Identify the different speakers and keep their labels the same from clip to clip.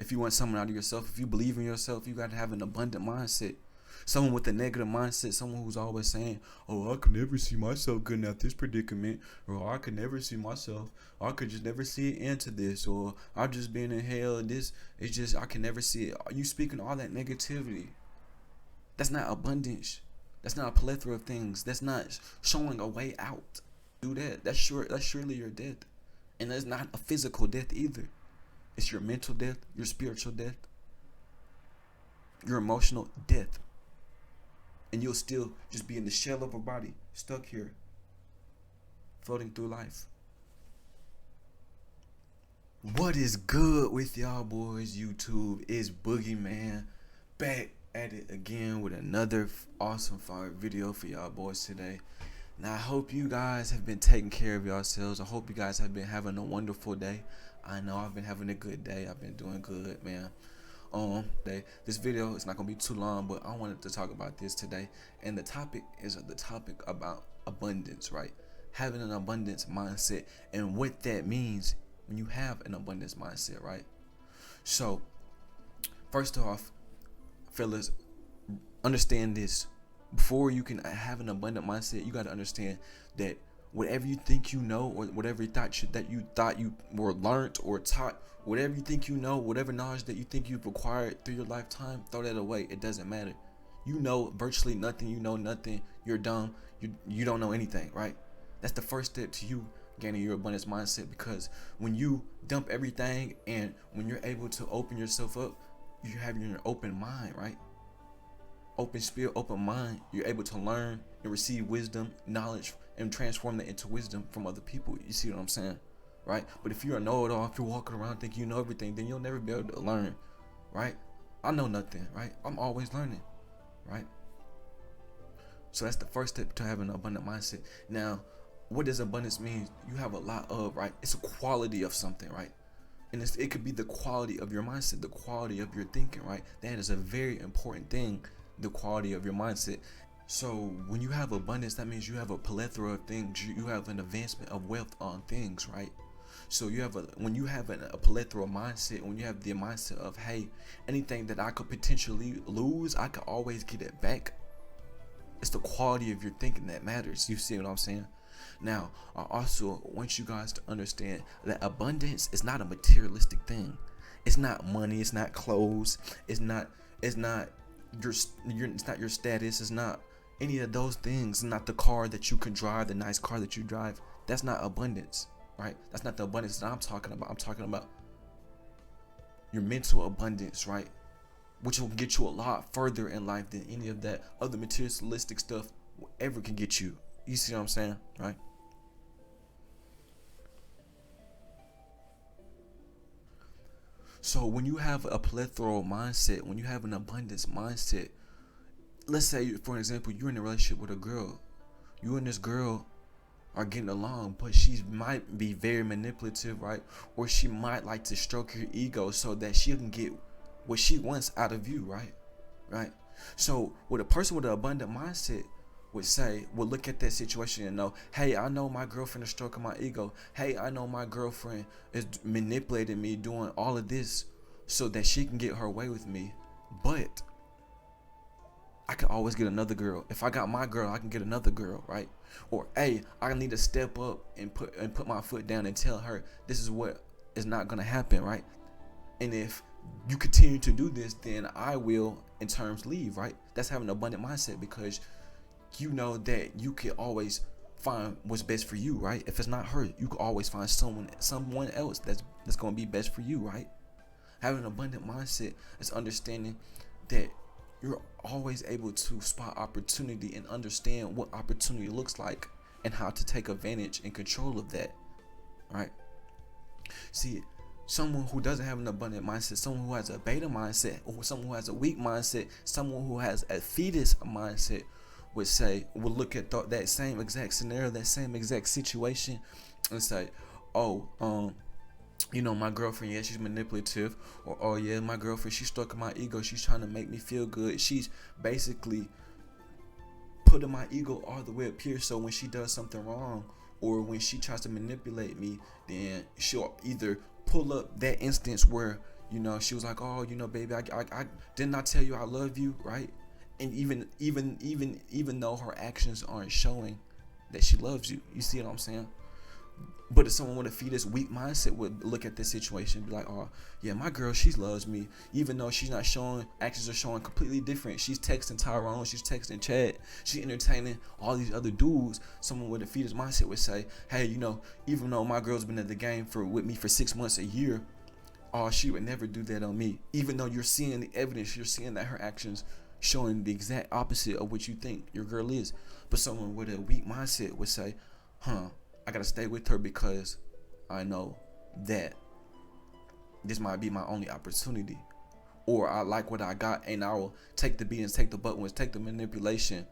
Speaker 1: If you want something out of yourself, if you believe in yourself, you got to have an abundant mindset. Someone with a negative mindset, someone who's always saying, oh, I could never see myself getting out this predicament, or I could never see myself, or I could just never see an end to this, or I'm just being in hell, this, it's just, I can never see it. You speaking all that negativity. That's not abundance. That's not a plethora of things. That's not showing a way out. Do that. That's surely your death. And that's not a physical death either. It's your mental death, your spiritual death, your emotional death. And you'll still just be in the shell of a body, stuck here, floating through life. What is good with y'all boys? YouTube is Boogeyman, back at it again with another awesome fire video for y'all boys today. Now I hope you guys have been taking care of yourselves. I hope you guys have been having a wonderful day. I know I've been having a good day. I've been doing good, man. This video is not gonna be too long, but I wanted to talk about this today. And the topic is about abundance, right? Having an abundance mindset and what that means when you have an abundance mindset, right? So, first off, fellas, understand this. Before you can have an abundant mindset, you got to understand that whatever you think you know, or whatever you thought you were learned or taught, whatever you think you know, whatever knowledge that you think you've acquired through your lifetime, throw that away. It doesn't matter. You know virtually nothing. You know nothing. You're dumb. You don't know anything, right? That's the first step to you gaining your abundance mindset, because when you dump everything and when you're able to open yourself up, you have your open mind, right? Open spirit, open mind, you're able to learn and receive wisdom, knowledge, and transform that into wisdom from other people. You see what I'm saying, right? But if you're a know-it-all, if you're walking around thinking you know everything, then you'll never be able to learn, right? I know nothing, right? I'm always learning, right? So that's the first step to having an abundant mindset. Now, what does abundance mean? You have a lot of, right? It's a quality of something, right? And it could be the quality of your mindset, the quality of your thinking, right? That is a very important thing, the quality of your mindset. So when you have abundance, that means you have a plethora of things. You have an advancement of wealth on things, right? So when you have a plethora mindset, when you have the mindset of, hey, anything that I could potentially lose, I could always get it back. It's the quality of your thinking that matters. You see what I'm saying? Now, I also want you guys to understand that abundance is not a materialistic thing. It's not money. It's not clothes. It's not your status. It's not any of those things. It's not the car that you can drive, the nice car that you drive. That's not abundance, right? That's not the abundance that I'm talking about. I'm talking about your mental abundance, right? Which will get you a lot further in life than any of that other materialistic stuff ever can get you. You see what I'm saying, right? So when you have a plethora mindset, when you have an abundance mindset, let's say, for example, you're in a relationship with a girl. You and this girl are getting along, but she might be very manipulative, right? Or she might like to stroke your ego so that she can get what she wants out of you, right? Right? So what a person with an abundant mindset would look at that situation and know, hey, I know my girlfriend is stroking my ego. Hey, I know my girlfriend is manipulating me, doing all of this so that she can get her way with me. But I can always get another girl. If I got my girl, I can get another girl, right? Or, hey, I need to step up and put my foot down and tell her this is what is not gonna happen, right? And if you continue to do this, then I will in terms leave, right? That's having an abundant mindset, because you know that you can always find what's best for you, right? If it's not her, you can always find someone else that's going to be best for you, right? Having an abundant mindset is understanding that you're always able to spot opportunity and understand what opportunity looks like and how to take advantage and control of that, right? See, someone who doesn't have an abundant mindset, someone who has a beta mindset, or someone who has a weak mindset, someone who has a fetus mindset would look at that same exact scenario, that same exact situation, and say, oh, my girlfriend, yeah, she's manipulative, or oh yeah, my girlfriend, she's stroking my ego, she's trying to make me feel good, she's basically putting my ego all the way up here, so when she does something wrong, or when she tries to manipulate me, then she'll either pull up that instance where You know, she was like, oh, you know, baby, I didn't I tell you I love you, right? And even though her actions aren't showing that she loves you, you see what I'm saying? But if someone with a fetus weak mindset would look at this situation and be like, oh, yeah, my girl, she loves me. Even though she's not showing, actions are showing completely different. She's texting Tyrone, she's texting Chad, she's entertaining all these other dudes. Someone with a fetus mindset would say, hey, you know, even though my girl's been in the game with me for 6 months, a year, oh, she would never do that on me. Even though you're seeing the evidence, you're seeing that her actions showing the exact opposite of what you think your girl is. But someone with a weak mindset would say, I gotta stay with her because I know that this might be my only opportunity, or I like what I got, and I will take the beatings, take the buttons, take the manipulation,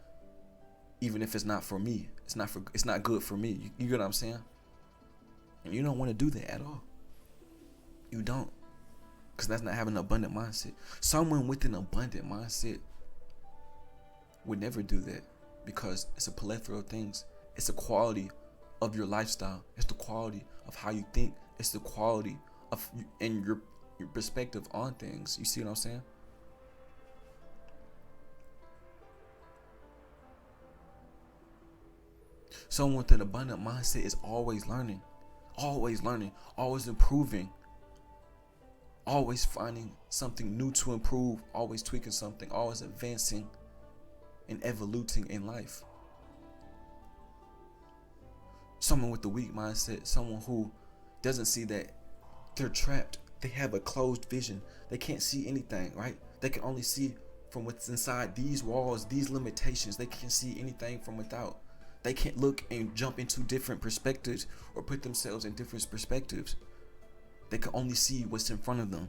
Speaker 1: even if it's not for me. It's not good for me. You get what I'm saying? And you don't want to do that at all. You don't, because that's not having an abundant mindset. Someone with an abundant mindset would never do that, because it's a plethora of things. It's a quality of your lifestyle. It's the quality of how you think. It's the quality of and your perspective on things. You see what I'm saying? Someone with an abundant mindset is always learning, always improving, always finding something new to improve, always tweaking something, always advancing and evoluting in life. Someone with a weak mindset, someone who doesn't see that they're trapped. They have a closed vision. They can't see anything, right? They can only see from what's inside these walls, these limitations. They can't see anything from without. They can't look and jump into different perspectives or put themselves in different perspectives. They can only see what's in front of them.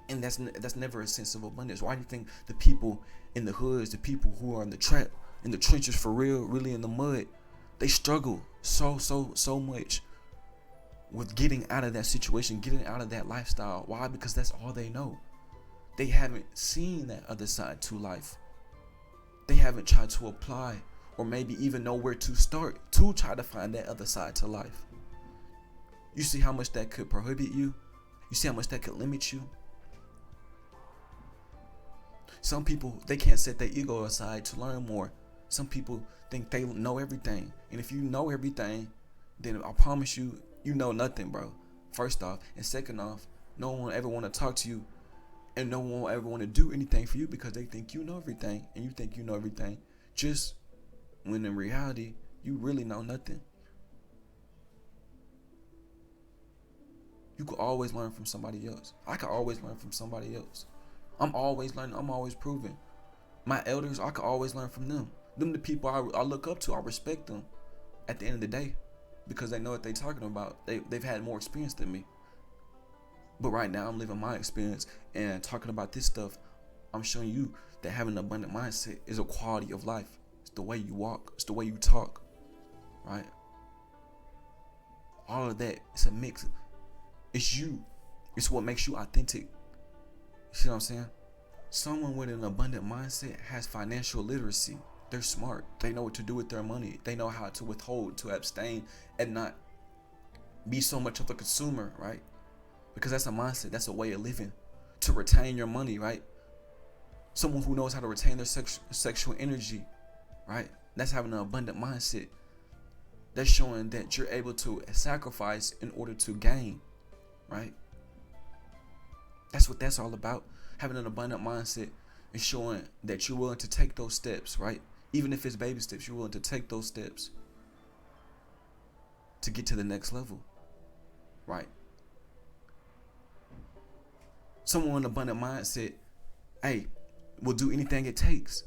Speaker 1: And that's never a sense of abundance. Why do you think the people in the hoods, the people who are in the trap, in the trenches for real, really in the mud, they struggle so much with getting out of that situation, getting out of that lifestyle? Why? Because that's all they know. They haven't seen that other side to life. They haven't tried to apply, or maybe even know where to start to try to find that other side to life. You see how much that could prohibit you? You see how much that could limit you? Some people, they can't set their ego aside to learn more. Some people think they know everything. And if you know everything, then I promise you, you know nothing, bro. First off. And second off, no one will ever want to talk to you. And no one will ever want to do anything for you because they think you know everything. And you think you know everything. Just when in reality, you really know nothing. You could always learn from somebody else. I could always learn from somebody else. I'm always learning. I'm always proving. My elders, I could always learn from them. Them the people I look up to. I respect them at the end of the day because they know what they're talking about. They've had more experience than me. But right now I'm living my experience and talking about this stuff. I'm showing you that having an abundant mindset is a quality of life. It's the way you walk. It's the way you talk. Right? All of that. It's a mix. It's you. It's what makes you authentic. You see what I'm saying? Someone with an abundant mindset has financial literacy. They're smart. They know what to do with their money. They know how to withhold, to abstain, and not be so much of a consumer, right? Because that's a mindset. That's a way of living. To retain your money, right? Someone who knows how to retain their sexual energy, right? That's having an abundant mindset. That's showing that you're able to sacrifice in order to gain, right? That's what that's all about. Having an abundant mindset is showing that you're willing to take those steps, right? Even if it's baby steps, you're willing to take those steps to get to the next level, right? Someone with an abundant mindset, hey, will do anything it takes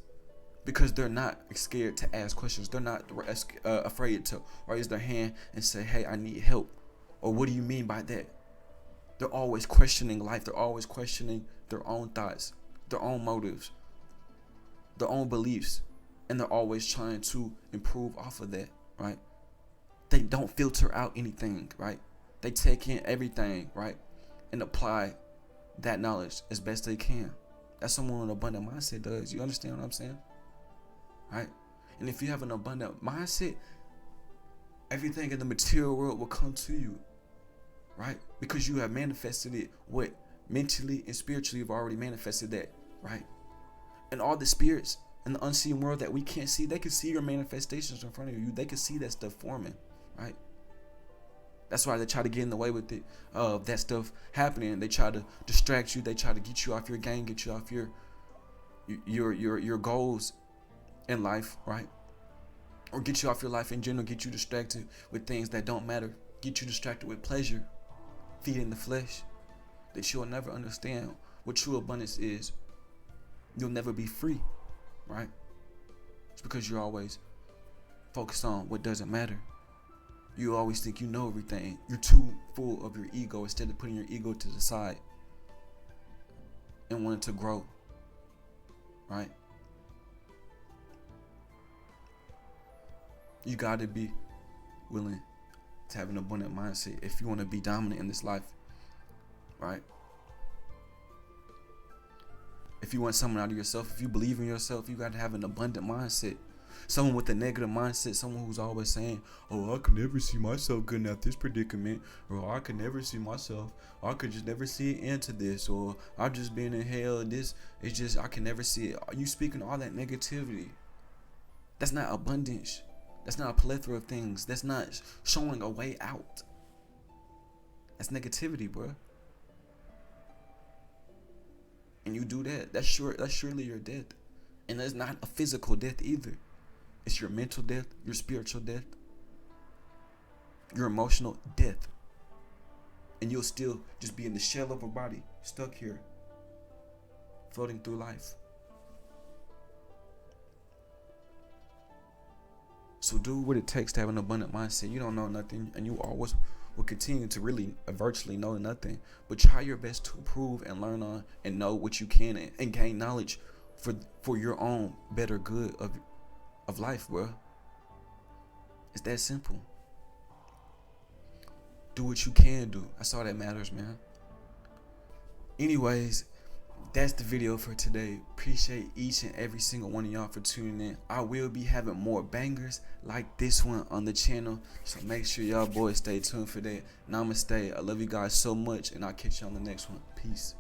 Speaker 1: because they're not scared to ask questions. They're not afraid to raise their hand and say, hey, I need help. Or what do you mean by that? They're always questioning life. They're always questioning their own thoughts, their own motives, their own beliefs. And they're always trying to improve off of that, right? They don't filter out anything, right? They take in everything, right? And apply that knowledge as best they can. That's someone with an abundant mindset does. You understand what I'm saying? Right? And if you have an abundant mindset, everything in the material world will come to you. right? Because you have manifested it. What mentally and spiritually you've already manifested that, right? And all the spirits in the unseen world that we can't see, they can see your manifestations in front of you. They can see that stuff forming, right? That's why they try to get in the way with it, that stuff happening. They try to distract you. They try to get you off your game, get you off your goals in life, right? Or get you off your life in general, get you distracted with things that don't matter, get you distracted with pleasure, feeding the flesh, that you'll never understand what true abundance is. You'll never be free, right? It's because you're always focused on what doesn't matter. You always think you know everything. You're too full of your ego instead of putting your ego to the side and wanting to grow, right? You got to be willing to have an abundant mindset if you want to be dominant in this life, right? If you want something out of yourself, if you believe in yourself, you got to have an abundant mindset. Someone with a negative mindset, someone who's always saying, oh, I could never see myself getting out this predicament, or I could never see myself, or I could just never see an end to this, or I'm just being in hell, this, it's just, I can never see it. Are you speaking all that negativity? That's not abundance. That's not a plethora of things. That's not showing a way out. That's negativity, bro. And you do that, that's surely your death. And that's not a physical death either. It's your mental death, your spiritual death, your emotional death. And you'll still just be in the shell of a body, stuck here, floating through life. So do what it takes to have an abundant mindset. You don't know nothing, and you always will continue to really virtually know nothing. But try your best to improve and learn on and know what you can and gain knowledge for your own better good of life, bro. It's that simple. Do what you can do. That's all that matters, man. Anyways, that's the video for today. Appreciate each and every single one of y'all for tuning in. I will be having more bangers like this one on the channel, so make sure y'all boys stay tuned for that. Namaste. I love you guys so much, and I'll catch you on the next one. Peace.